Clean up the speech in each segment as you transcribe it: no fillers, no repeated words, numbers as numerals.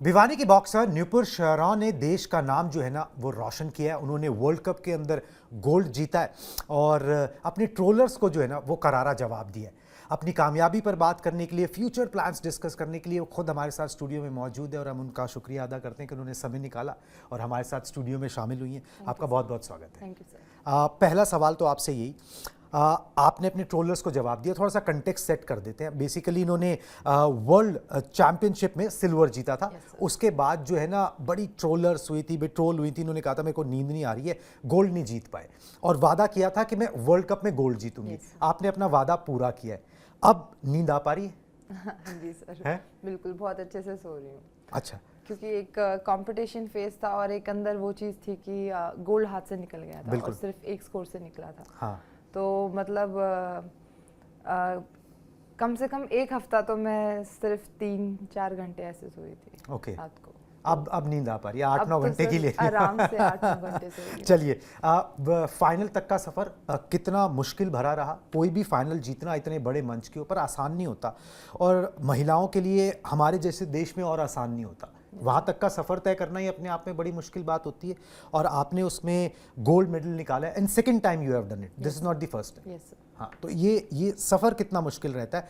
भिवानी की बॉक्सर नुपुर शहरौन ने देश का नाम जो है ना वो रोशन किया है। उन्होंने वर्ल्ड कप के अंदर गोल्ड जीता है और अपने ट्रोलर्स को जो है ना वो करारा जवाब दिया है। अपनी कामयाबी पर बात करने के लिए, फ्यूचर प्लान्स डिस्कस करने के लिए वो खुद हमारे साथ स्टूडियो में मौजूद है और हम उनका शुक्रिया अदा करते हैं कि उन्होंने समय निकाला और हमारे साथ स्टूडियो में शामिल हुई हैं। आपका बहुत बहुत स्वागत है। Thank you sir. पहला सवाल तो आपसे यही, आपने अपने ट्रोलर्स को जवाब दिया, थोड़ा सा कंटेक्स्ट सेट कर देते हैं। बेसिकली इन्होंने वर्ल्ड चैंपियनशिप में सिल्वर जीता था। उसके बाद जो है ना बड़ी ट्रोलर्स हुई थी, ट्रोल हुई थी। इन्होंने कहा था मेरे को नींद नहीं आ रही है, गोल्ड नहीं जीत पाए और वादा किया था कि मैं वर्ल्ड कप में गोल्ड जीतूंगी। आपने अपना वादा पूरा किया है, अब नींद आ पा रही है? हाँ जी सर, बिल्कुल बहुत अच्छे से सो रही हूँ। अच्छा, क्योंकि एक कंपटीशन फेज था और एक अंदर वो चीज़ थी कि गोल्ड हाथ से निकल गया था और सिर्फ एक स्कोर से निकला था। हाँ। तो मतलब कम से कम एक हफ्ता तो मैं सिर्फ 3-4 घंटे ऐसे सोई थी ओके। रात को। अब नींद आ पा रही है? 8-9 घंटे की ले आराम से 8-9 घंटे से। चलिए, फाइनल तक का सफ़र कितना मुश्किल भरा रहा? कोई भी फाइनल जीतना इतने बड़े मंच के ऊपर आसान नहीं होता और महिलाओं के लिए हमारे जैसे देश में और आसान नहीं होता। वहाँ तक का सफ़र तय करना ही अपने आप में बड़ी मुश्किल बात होती है और आपने उसमें गोल्ड मेडल निकाला है and second time you have done it, this is not the first time. हाँ, तो ये सफ़र कितना मुश्किल रहता है?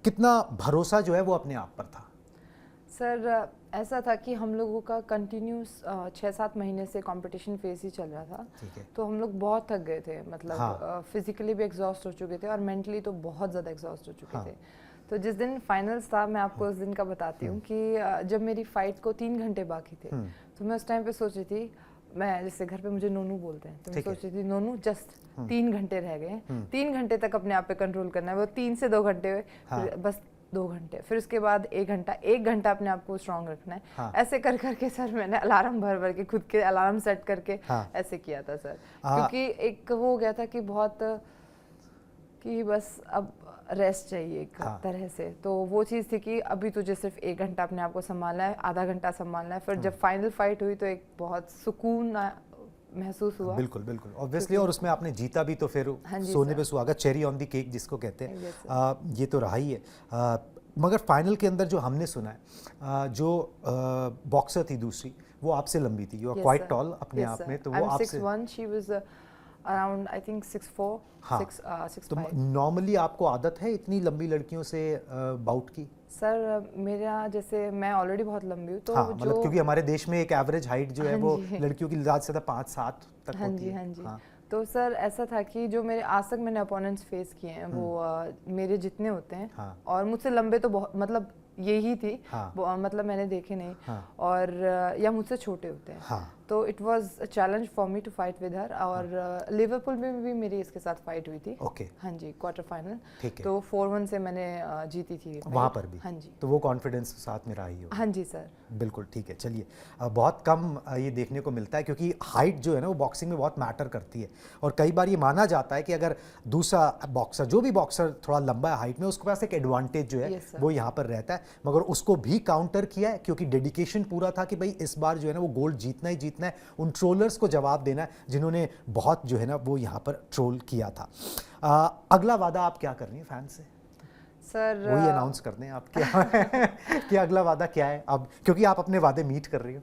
कितना भरोसा जो है वो अपने आप पर था? सर ऐसा था कि हम लोगों का कंटिन्यूस 6-7 महीने से कंपटीशन फेज ही चल रहा था। तो हम लोग बहुत थक गए थे, मतलब फिजिकली भी एग्जॉस्ट हो चुके थे और मेंटली तो बहुत ज़्यादा एग्जॉस्ट हो चुके थे। तो जिस दिन फाइनल्स था, मैं आपको उस दिन का बताती हूँ कि जब मेरी फाइट को 3 घंटे बाकी थे, तो मैं उस टाइम पे सोच रही थी, मैं जैसे घर पे मुझे नोनू बोलते हैं, तो मैं सोच रही थी नोनू जस्ट 3 घंटे रह गए, 3 घंटे तक अपने आप पे कंट्रोल करना है। वो 3 से 2 घंटे बस 2 घंटे, फिर उसके बाद 1 घंटा अपने आप को स्ट्रांग रखना है। ऐसे कर करके सर मैंने अलार्म भर भर के खुद के अलार्म सेट करके ऐसे किया था सर। क्योंकि एक वो हो गया था कि बहुत कि बस अब रेस्ट चाहिए एक तरह से। तो वो चीज़ थी कि अभी तुझे सिर्फ 1 घंटा अपने आप को संभालना है, आधा घंटा संभालना है। फिर जब फाइनल फाइट हुई तो एक बहुत सुकून महसूस हुआ। बिल्कुल बिल्कुल ऑब्वियसली, और उसमें आपने जीता भी तो फिर सोने पे सुहागा, चेरी ऑन द केक जिसको कहते हैं, ये तो रहा ही है। मगर फाइनल के अंदर जो हमने सुना है, जो बॉक्सर थी दूसरी वो आपसे लंबी थी, यू आर क्वाइट टॉल अपने आप में, तो वो आपसे 6'1", she was around I think 6'4", 6'5". तो नॉर्मली आपको आदत है इतनी लंबी लड़कियों से बाउट की? सर मेरा जैसे मैं ऑलरेडी बहुत लंबी हूँ, तो मतलब क्योंकि हमारे देश में एक एवरेज हाइट जो है वो लड़कियों की ज़्यादा से ज़्यादा 5-7 तक होती है। हाँ जी। तो सर ऐसा था कि जो मेरे आज तक मैंने अपोनेंट्स फेस किए हैं वो मेरे जितने होते हैं और मुझसे लंबे तो बहुत, मतलब यही थी, मतलब मैंने देखे नहीं, और या मुझसे छोटे होते हैं। तो it was a challenge for me to fight with her. और लिवरपूल में भी मेरी इसके साथ फाइट हुई थी। हाँ जी, क्वार्टर फाइनल, तो 4-1 से मैंने जीती थी वहाँ पर भी। हाँ जी, तो वो कॉन्फिडेंस साथ में रहा ही हो? हाँ जी सर, बिल्कुल ठीक है। चलिए, बहुत कम ये देखने को मिलता है क्योंकि हाइट जो है ना वो बॉक्सिंग में बहुत मैटर करती है और कई बार ये माना जाता है कि अगर दूसरा बॉक्सर, जो भी बॉक्सर थोड़ा लंबा है हाइट में, उसके पास एक एडवांटेज जो है वो यहाँ पर रहता है। मगर उसको भी काउंटर किया है क्योंकि डेडिकेशन पूरा था कि भाई इस बार जो है ना वो गोल्ड जीतना ही जीतना है, उन ट्रोलर्स को जवाब देना है जिन्होंने बहुत जो है ना वो यहाँ पर ट्रोल किया था। अगला वादा आप क्या कर रही हैं फैन से? सर वही अनाउंस कर दें आप क्या कि अगला वादा क्या है अब, क्योंकि आप अपने वादे मीट कर रही हो।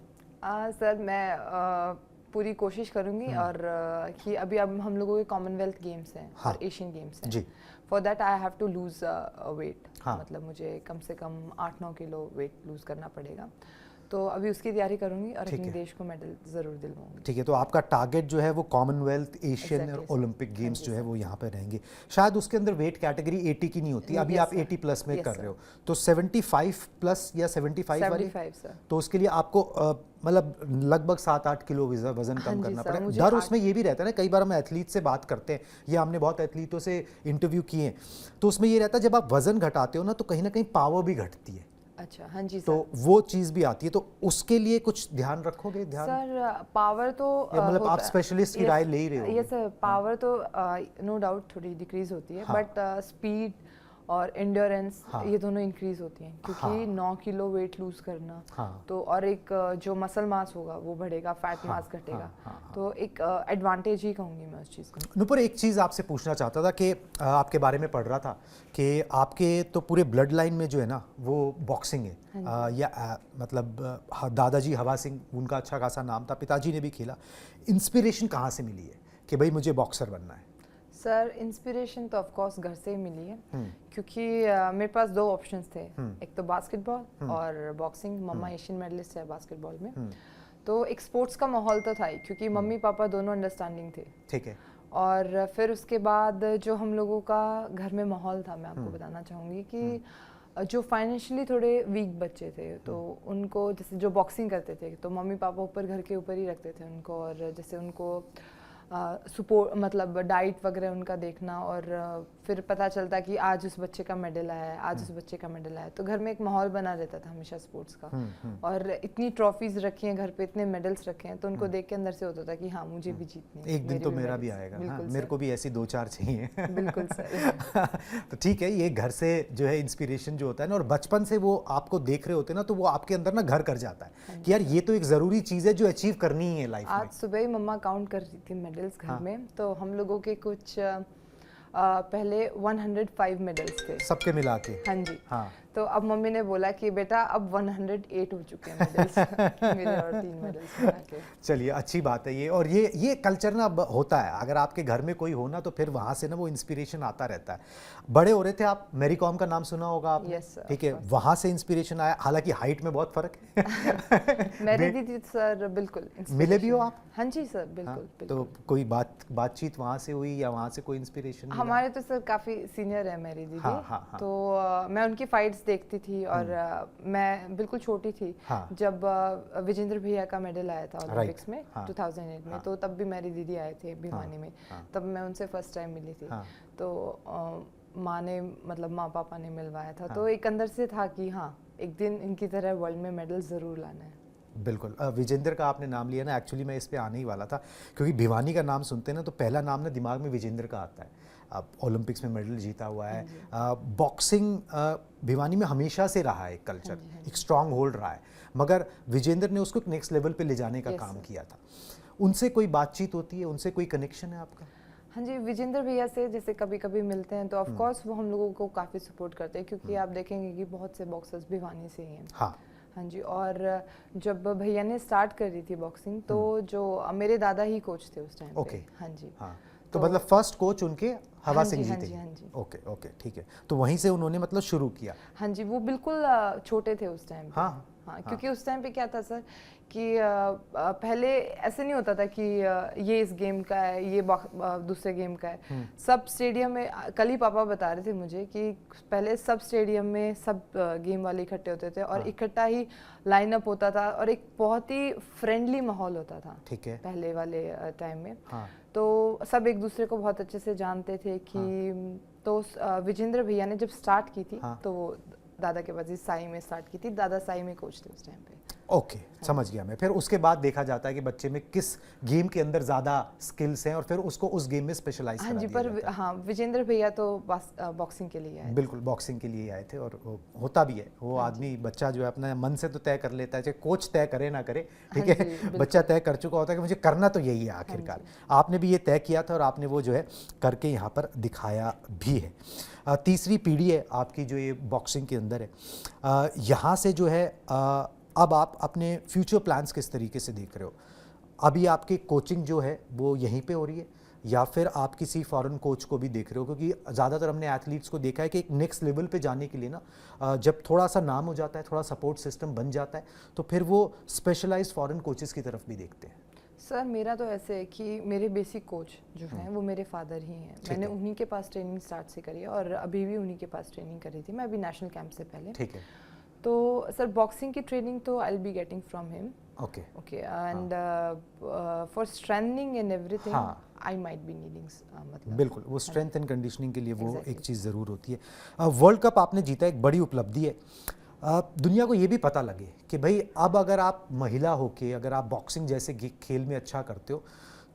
सर मैं पूरी कोशिश करूंगी और कि अभी अब हम लोगों के कॉमनवेल्थ गेम्स हैं और एशियन गेम्स हैं। For that I have to lose weight, मतलब मुझे कम से कम 8-9 किलो वेट लूज करना पड़ेगा। तो अभी उसकी तैयारी करूंगी और अपने देश को मेडल जरूर दिलवाऊंगी। ठीक है, तो आपका टारगेट जो है वो कॉमनवेल्थ, एशियन और ओलंपिक गेम्स जो है वो यहाँ पे रहेंगे। शायद उसके अंदर वेट कैटेगरी 80 की नहीं होती, अभी आप 80 प्लस में कर रहे हो, तो 75 प्लस या 75 वाली, तो उसके लिए आपको मतलब लगभग 7-8 किलो वजन कम करना पड़ेगा। डर उसमें ये भी रहता है ना, कई बार हम एथलीट से बात करते हैं या हमने बहुत एथलीटों से इंटरव्यू किए हैं, तो उसमें ये रहता है जब आप वजन घटाते हो ना तो कहीं ना कहीं पावर भी घटती है। अच्छा, हाँ जी सर। तो वो चीज़ भी आती है, तो उसके लिए कुछ ध्यान रखोगे? सर पावर तो मतलब आप स्पेशलिस्ट की राय ले ही रहे हो? यस सर, पावर तो नो डाउट थोड़ी डिक्रीज होती है, बट स्पीड और एंड्योरेंस, ये दोनों इंक्रीज होती हैं क्योंकि 9 किलो वेट लूज करना, तो और एक जो मसल मास होगा वो बढ़ेगा, फैट मास घटेगा, तो एक एडवांटेज ही कहूँगी मैं उस चीज़ को। नुपुर, एक चीज़ आपसे पूछना चाहता था कि आपके बारे में पढ़ रहा था कि आपके तो पूरे ब्लड लाइन में जो है ना वो बॉक्सिंग है, या मतलब दादाजी हवा सिंह, उनका अच्छा खासा नाम था, पिताजी ने भी खेला। इंस्पिरेशन कहाँ से मिली है कि भाई मुझे बॉक्सर बनना है? सर इंस्पिरेशन तो ऑफ कोर्स घर से ही मिली है, क्योंकि मेरे पास 2 ऑप्शंस थे, एक तो बास्केटबॉल और बॉक्सिंग। मम्मा एशियन मेडलिस्ट है बास्केटबॉल में, तो एक स्पोर्ट्स का माहौल तो था ही, क्योंकि मम्मी पापा दोनों अंडरस्टैंडिंग थे। ठीक है। और फिर उसके बाद जो हम लोगों का घर में माहौल था, मैं आपको बताना चाहूँगी कि जो फाइनेंशियली थोड़े वीक बच्चे थे, तो उनको जैसे जो बॉक्सिंग करते थे तो मम्मी पापा ऊपर घर के ऊपर ही रखते थे उनको, और जैसे उनको सपोर्ट मतलब डाइट वगैरह उनका देखना, और फिर पता चलता कि आज उस बच्चे का मेडल आया है, आज उस बच्चे का मेडल आया है, तो घर में एक माहौल बना रहता था हमेशा स्पोर्ट्स का। और इतनी ट्रॉफीज रखी हैं घर पे, इतने मेडल्स रखे हैं, तो उनको देख के अंदर से होता था कि हाँ मुझे भी जीतने हैं, एक दिन तो मेरा भी आएगा। हाँ, मेरे को भी ऐसी 2-4 चाहिए। बिल्कुल सर। तो ठीक है, ये घर से जो है इंस्पिरेशन जो होता है ना, और बचपन से वो आपको देख रहे होते हैं ना, तो वो आपके अंदर ना घर कर जाता है कि यार ये तो एक ज़रूरी चीज़ है जो अचीव करनी ही है लाइफ में। आज सुबह ही मम्मा काउंट कर रही थी मेडल्स घर में, तो हम लोगों के कुछ पहले 105 मेडल्स थे सबके मिला के। हाँ जी। हाँ। तो अब मम्मी ने बोला कि बेटा अब 108 हो चुके हैं मेडल्स मेरे और 3 मेडल्स मिला के। चलिए, अच्छी बात है ये। और ये कल्चर ना होता है, अगर आपके घर में कोई हो ना तो फिर वहाँ से ना वो इंस्पिरेशन आता रहता है। बड़े हो रहे थे आप, मैरी कॉम का नाम सुना होगा आपने? Yes, sir, ठीक है, वहाँ से इंस्पिरेशन आया, हालांकि हाइट में बहुत फर्क है। मेरी दीदी सर बिल्कुल मिले भी हो आप? हाँ जी सर, बिल्कुल। तो कोई बातचीत वहाँ से हुई या वहाँ से कोई इंस्पिरेशन? हमारे तो सर काफ़ी सीनियर है मेरी दीदी। तो मैं उनकी फाइट्स देखती थी, और मैं बिल्कुल छोटी थी जब विजेंद्र भैया का मेडल आया था ओलंपिक्स में 2008 में, तो तब भी मेरी दीदी आए थे भिवानी में, तब मैं उनसे फर्स्ट टाइम मिली थी। तो माँ ने मतलब माँ पापा ने मिलवाया था, तो एक अंदर से था कि हाँ एक दिन इनकी तरह वर्ल्ड में मेडल ज़रूर लाना है। बिल्कुल। विजेंद्र का आपने नाम लिया ना, एक्चुअली मैं इस पे आने ही वाला था, क्योंकि भिवानी का नाम सुनते हैं ना तो पहला नाम ना दिमाग में विजेंद्र का आता है। अब ओलंपिक्स में मेडल जीता हुआ है, बॉक्सिंग भिवानी में हमेशा से रहा है एक कल्चर, एक स्ट्रॉन्ग होल्ड रहा है, मगर विजेंद्र ने उसको एक नेक्स्ट लेवल पे ले जाने का काम किया था। उनसे कोई बातचीत होती है, उनसे कोई कनेक्शन है आपका? हाँ जी, विजेंद्र भैया से जैसे कभी कभी मिलते हैं तो ऑफ कोर्स वो हम लोगों को काफ़ी सपोर्ट करते हैं, क्योंकि आप देखेंगे कि बहुत से बॉक्सर्स भिवानी से ही हैं। हाँ जी। और जब भैया ने स्टार्ट करी थी बॉक्सिंग, तो जो मेरे दादा ही कोच थे उस टाइम पे। हाँ जी। तो मतलब फर्स्ट कोच उनके हवा सिंह जी थे? हाँ जी। ओके, ठीक है। तो वहीं से उन्होंने मतलब शुरू किया? हाँ जी, वो बिल्कुल छोटे थे उस टाइम पे। हाँ, क्योंकि उस टाइम पे क्या था सर कि पहले ऐसे नहीं होता था कि ये इस गेम का है, ये दूसरे गेम का है। सब स्टेडियम में, कल ही पापा बता रहे थे मुझे कि पहले सब स्टेडियम में सब गेम वाले इकट्ठे होते थे, और इकट्ठा ही लाइनअप होता था, और एक बहुत ही फ्रेंडली माहौल होता था। ठीक है। पहले वाले टाइम में तो सब एक दूसरे को बहुत अच्छे से जानते थे कि तो विजेंद्र भैया ने जब स्टार्ट की थी तो वो दादा के पास साई में स्टार्ट की थी, दादा साई में कोच थे उस टाइम पे। ओके, समझ गया मैं। फिर उसके बाद देखा जाता है कि बच्चे में किस गेम के अंदर ज़्यादा स्किल्स हैं और फिर उसको उस गेम में स्पेशलाइज करा दिया जाता है। पर हाँ, विजेंद्र भैया तो बॉक्सिंग के लिए आए। बिल्कुल, बॉक्सिंग के लिए आए थे, और होता भी है वो आदमी, बच्चा जो है अपना मन से तो तय कर लेता है, चाहे कोच तय करे ना करे, ठीक है, बच्चा तय कर चुका होता है कि मुझे करना तो यही है आखिरकार। आपने भी ये तय किया था और आपने वो जो है करके यहाँ पर दिखाया भी है। तीसरी पीढ़ी है आपकी जो ये बॉक्सिंग के अंदर है, यहाँ से जो है अब आप अपने फ्यूचर प्लान्स किस तरीके से देख रहे हो? अभी आपकी कोचिंग जो है वो यहीं पे हो रही है, या फिर आप किसी फॉरेन कोच को भी देख रहे हो? क्योंकि ज़्यादातर हमने एथलीट्स को देखा है कि एक नेक्स्ट लेवल पे जाने के लिए ना, जब थोड़ा सा नाम हो जाता है, थोड़ा सपोर्ट सिस्टम बन जाता है, तो फिर वो स्पेशलाइज्ड फॉरेन कोचेस की तरफ भी देखते हैं। सर मेरा तो ऐसे है कि मेरे बेसिक कोच जो हैं वो मेरे फादर ही हैं। मैंने उन्हीं के पास ट्रेनिंग स्टार्ट से करी है, और अभी भी उन्हीं के पास ट्रेनिंग करी थी मैं अभी नेशनल कैंप से पहले। ठीक है। तो सर बॉक्सिंग की ट्रेनिंग तो I will be getting from him. Okay, and for strengthening and everything I might be needing, मतलब बिल्कुल वो स्ट्रेंथ एंड कंडीशनिंग के लिए वो एक चीज़ ज़रूर होती है। वर्ल्ड कप आपने जीता, एक बड़ी उपलब्धि है। दुनिया को ये भी पता लगे कि भाई अब अगर आप महिला होके अगर आप बॉक्सिंग जैसे खेल में अच्छा करते हो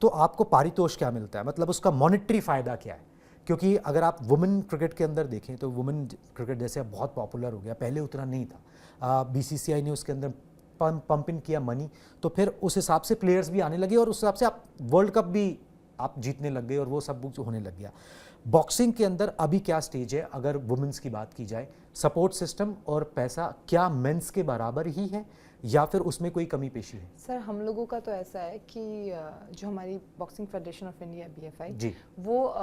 तो आपको पारितोष क्या मिलता है, मतलब उसका मॉनेटरी फ़ायदा क्या है, क्योंकि अगर आप वुमेन क्रिकेट के अंदर देखें तो वुमेन क्रिकेट जैसे अब बहुत पॉपुलर हो गया, पहले उतना नहीं था। बीसीसीआई ने उसके अंदर पंप इन किया मनी, तो फिर उस हिसाब से प्लेयर्स भी आने लगे और उस हिसाब से आप वर्ल्ड कप भी आप जीतने लग गए और वो सब कुछ होने लग गया। बॉक्सिंग के अंदर अभी क्या स्टेज है अगर वुमेन्स की बात की जाए? सपोर्ट सिस्टम और पैसा क्या मेंस के बराबर ही है या फिर उसमें कोई कमी पेशी है? सर हम लोगों का तो ऐसा है कि जो हमारी boxing federation of India BFI जी, वो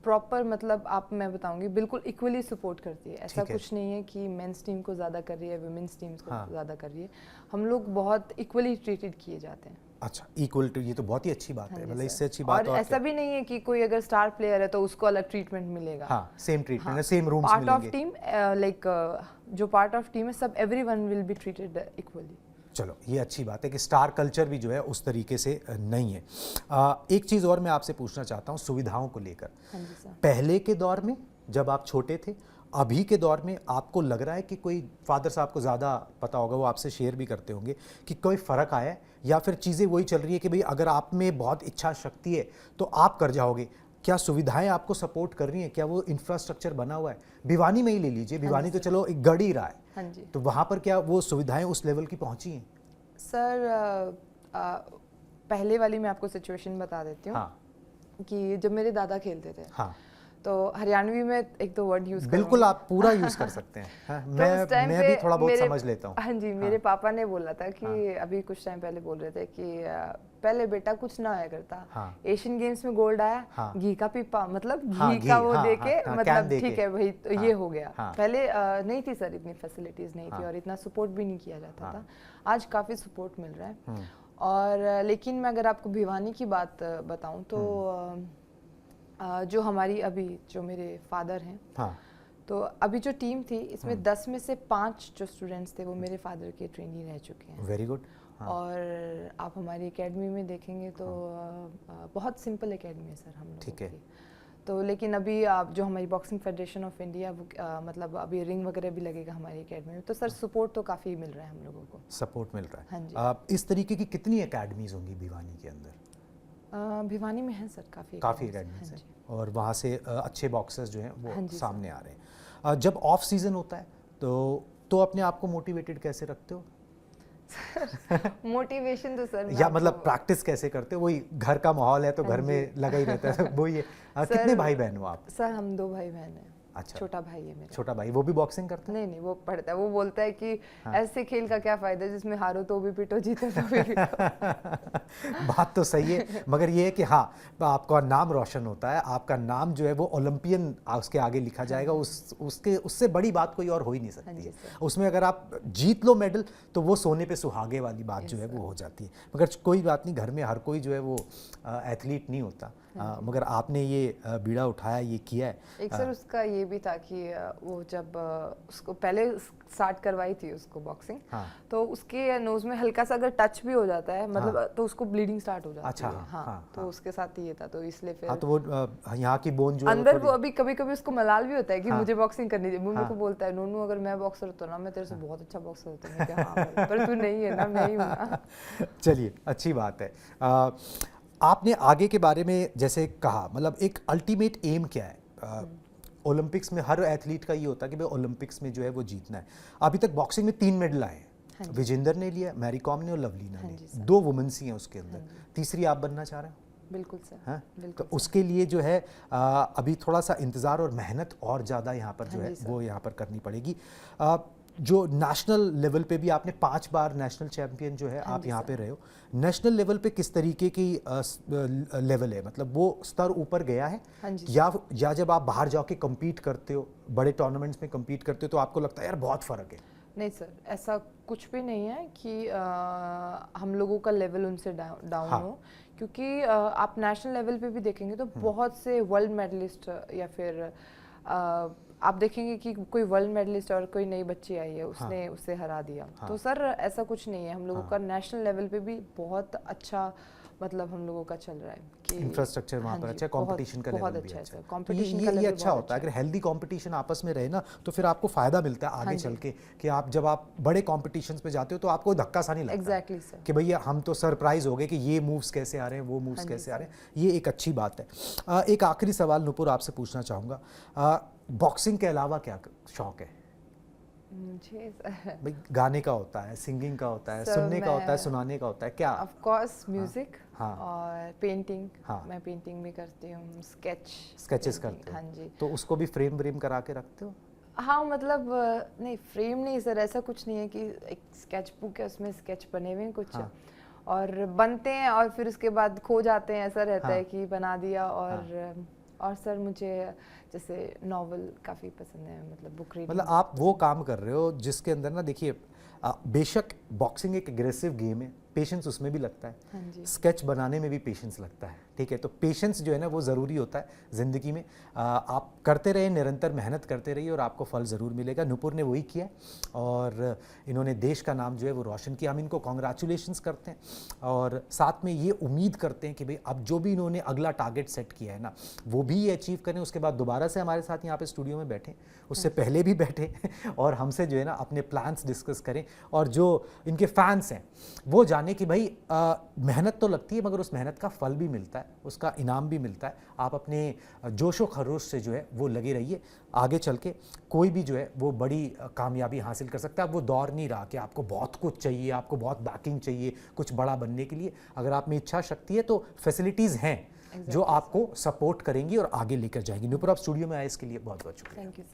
प्रॉपर मतलब आप मैं बताऊंगी बिल्कुल इक्वली सपोर्ट करती है। ऐसा कुछ नहीं है कि मेंस टीम को ज़्यादा कर रही है, वुमेन्स टीम्स को ज़्यादा कर रही है। हम लोग बहुत इक्वली ट्रीटेड किए जाते हैं। अच्छा, इक्वल टू, ये तो बहुत ही अच्छी बात है। मतलब इससे अच्छी बात और ऐसा भी नहीं है कि कोई अगर स्टार प्लेयर है तो उसको अलग ट्रीटमेंट मिलेगा। हाँ, सेम ट्रीटमेंट है, सेम रूम्स पार्ट ऑफ मिलेंगे। टीम लाइक जो पार्ट ऑफ टीम है सब everyone will be treated equally. चलो, ये अच्छी बात है कि स्टार कल्चर भी जो है उस तरीके से नहीं है। एक चीज़ और मैं आपसे पूछना चाहता हूँ सुविधाओं को लेकर। हाँ जी सर। पहले के दौर में जब आप छोटे थे, अभी के दौर में आपको लग रहा है कि कोई, फादर साहब को ज़्यादा पता होगा, वो आपसे शेयर भी करते होंगे, कि कोई फ़र्क आया है या फिर चीज़ें वही चल रही है कि भाई अगर आप में बहुत इच्छा शक्ति है तो आप कर जाओगे? क्या सुविधाएं आपको सपोर्ट कर रही हैं? क्या वो इंफ्रास्ट्रक्चर बना हुआ है? भिवानी में ही ले लीजिए, भिवानी तो चलो एक गढ़ ही रहा है। हाँ जी। तो वहाँ पर क्या वो सुविधाएं उस लेवल की पहुँची हैं? सर पहले वाली मैं आपको सिचुएशन बता देती हूँ। हाँ, कि जब मेरे दादा खेलते थे, हाँ, तो हरियाणवी में एक दो वर्ड यूज बिल्कुल आप पूरा यूज कर सकते हैं। हाँ, मैं भी थोड़ा बहुत समझ लेता हूँ। हाँ जी, मेरे पापा ने बोला था कि अभी कुछ टाइम पहले बोल रहे थे कि पहले बेटा कुछ ना आया करता, एशियन गेम्स में गोल्ड आया, घी का पीपा, मतलब घी का वो देके मतलब ठीक है भाई तो ये हो गया। पहले नहीं थी सर, इतनी फैसिलिटीज नहीं थी और इतना सपोर्ट भी नहीं किया जाता था। आज काफी सपोर्ट मिल रहा है। और लेकिन मैं अगर आपको भिवानी की बात बताऊं तो जो हमारी अभी जो मेरे फादर हैं, तो अभी जो टीम थी इसमें 10 में से 5 जो स्टूडेंट्स थे वो मेरे फादर के ट्रेनी रह चुके हैं। Very good. और आप हमारी एकेडमी में देखेंगे तो बहुत सिंपल एकेडमी है सर हम लोगों की। तो लेकिन अभी आप जो हमारी बॉक्सिंग फेडरेशन ऑफ इंडिया वो मतलब अभी रिंग वगैरह भी लगेगा हमारी एकेडमी में, तो सर सपोर्ट तो काफ़ी मिल रहा है हम लोगों को। सपोर्ट मिल रहा है। हाँ जी। इस तरीके की कितनी एकेडमीज होंगी भिवानी के अंदर? भिवानी में है सर काफ़ी एकेडमीज हैं और वहाँ से अच्छे बॉक्सर्स जो हैं वो सामने आ रहे हैं। जब ऑफ सीजन होता है तो अपने आप को मोटिवेटेड कैसे रखते हो? मोटिवेशन तो सर या मतलब प्रैक्टिस कैसे करते हो? वही घर का माहौल है तो घर में लगा ही रहता है वही है। कितने भाई बहन हो आप? सर हम 2 भाई बहन हैं। अच्छा, छोटा भाई है मेरा। छोटा भाई वो भी बॉक्सिंग करता है? नहीं वो पढ़ता है। वो बोलता है कि ऐसे खेल का क्या फायदा है जिसमें हारो तो भी पिटो, जीतो तो भी पिटो। बात तो सही है, मगर ये है कि हाँ आपका नाम रोशन होता है, आपका नाम जो है वो ओलंपियन उसके आगे लिखा जाएगा। उससे बड़ी बात कोई और हो ही नहीं सकती है। उसमें अगर आप जीत लो मेडल तो वो सोने पे सुहागे वाली बात जो है वो हो जाती है। मगर कोई बात नहीं, घर में हर कोई जो है वो एथलीट नहीं होता। मगर आपने ये बीड़ा उठाया, ये किया है। एक सर उसका ये भी था कि वो जब उसको पहले स्टार्ट करवाई थी उसको बॉक्सिंग, तो उसके नोज में हल्का सा अगर टच भी हो जाता है मतलब तो उसको ब्लीडिंग स्टार्ट हो जाती है। हाँ, तो उसके साथ ये था, तो इसलिए फिर तो वो यहाँ की बोन जो अंदर वो अभी कभी कभी उसको मलाल भी होता है कि मुझे बॉक्सिंग करनी चाहिए। मेरे को बोलता है नोनू अगर मैं बॉक्सर होता ना मैं तेरे से बहुत अच्छा बॉक्सर होता। मैं क्या, पर तू नहीं है ना, मैं ही हूँ ना। चलिए, अच्छी बात है। आपने आगे के बारे में जैसे कहा, मतलब एक अल्टीमेट एम क्या है? ओलंपिक्स में हर एथलीट का ये होता है कि भाई ओलंपिक्स में जो है वो जीतना है। अभी तक बॉक्सिंग में 3 मेडल आए हैं। विजेंदर ने लिया, मैरी कॉम ने और लवलीना ने। 2 वुमेन्स ही हैं उसके अंदर। तीसरी आप बनना चाह रहे हो? बिल्कुल सर। हाँ, तो उसके लिए जो है अभी थोड़ा सा इंतज़ार और मेहनत और ज़्यादा यहाँ पर जो है वो यहाँ पर करनी पड़ेगी। जो नेशनल लेवल पे भी आपने 5 बार नेशनल चैंपियन जो है आप यहाँ पे रहे हो, नेशनल लेवल पे किस तरीके की लेवल है? मतलब वो स्तर ऊपर गया है? या जब आप बाहर जाके कम्पीट करते हो, बड़े टूर्नामेंट्स में कम्पीट करते हो तो आपको लगता है यार बहुत फ़र्क है? नहीं सर, ऐसा कुछ भी नहीं है कि हम लोगों का लेवल उनसे डाउन हो, क्योंकि आप नेशनल लेवल पे भी देखेंगे तो बहुत से वर्ल्ड मेडलिस्ट या फिर आप देखेंगे कि कोई वर्ल्ड मेडलिस्ट और कोई नई बच्ची आई है उसने उससे हरा दिया। तो सर ऐसा कुछ नहीं है, हम लोगों का नेशनल लेवल पे भी बहुत अच्छा मतलब हम लोगों का चल रहा है कि इंफ्रास्ट्रक्चर वहाँ हाँ पर जी, अच्छा है, कंपटीशन का बहुत लेवल भी अच्छा है अच्छा सर, है। तो कंपटीशन का ये लेवल अच्छा बहुत होता है, अच्छा अगर हेल्दी कंपटीशन आपस में रहे ना तो फिर आपको फायदा मिलता है हाँ आगे जी। चल के, कि आप जब आप बड़े कॉम्पिटिशन्स पे जाते हो तो आपको धक्का सा नहीं लगता एग्जैक्टली सर। कि भैया हम तो सरप्राइज हो गए कि ये मूव्स कैसे आ रहे हैं, वो मूव्स हाँ जी कैसे आ सर। रहे हैं। ये एक अच्छी बात है। एक आखिरी सवाल नुपुर आपसे पूछना चाहूँगा, बॉक्सिंग के अलावा क्या शौक है? मुझे भाई गाने का होता है, सिंगिंग का होता है, सर सुनने का होता है, मैं सुनाने का होता है, क्या? ऑफ कोर्स म्यूजिक हाँ। और पेंटिंग। हाँ। मैं पेंटिंग भी करती हूँ, स्केचेस करते हो? हाँ जी। तो उसको भी फ्रेम व्रेम करा के रखते हो? हाँ मतलब नहीं फ्रेम नहीं सर, ऐसा कुछ नहीं है कि एक स्केच बुक है उसमें स्केच बने हुए हैं कुछ हाँ। और बनते हैं और फिर उसके बाद खो जाते हैं, ऐसा रहता हाँ। है कि बना दिया। और सर मुझे जैसे नॉवल काफ़ी पसंद है, मतलब बुक रीडिंग। मतलब आप वो काम कर रहे हो जिसके अंदर ना, देखिए बेशक बॉक्सिंग एक एग्रेसिव गेम है, पेशेंस उसमें भी लगता है, हाँ जी। स्केच बनाने में भी पेशेंस लगता है, ठीक है? तो पेशेंस जो है ना वो ज़रूरी होता है ज़िंदगी में। आप करते रहे, निरंतर मेहनत करते रहिए और आपको फल ज़रूर मिलेगा। नुपुर ने वही किया और इन्होंने देश का नाम जो है वो रोशन किया। हम इनको कॉन्ग्रेचुलेशंस करते हैं और साथ में ये उम्मीद करते हैं कि भाई अब जो भी इन्होंने अगला टारगेट सेट किया है ना वो भी ये अचीव करें, उसके बाद दोबारा से हमारे साथ यहाँ पे स्टूडियो में बैठें, उससे पहले भी बैठे और हमसे जो है ना अपने प्लान्स डिस्कस करें और जो इनके फैंस हैं वो जाने कि भाई मेहनत तो लगती है मगर उस मेहनत का फल भी मिलता है, उसका इनाम भी मिलता है। आप अपने जोशो खरोश से जो है वो लगे रहिए, आगे चल के कोई भी जो है वो बड़ी कामयाबी हासिल कर सकता है। अब वो दौर नहीं रहा कि आपको बहुत कुछ चाहिए, आपको बहुत बैकिंग चाहिए कुछ बड़ा बनने के लिए। अगर आप में इच्छा शक्ति है तो फैसिलिटीज़ हैं जो आपको सपोर्ट करेंगी और आगे लेकर जाएंगी। नुपुर आप स्टूडियो में आए इसके लिए बहुत बहुत शुक्रिया। Thank you.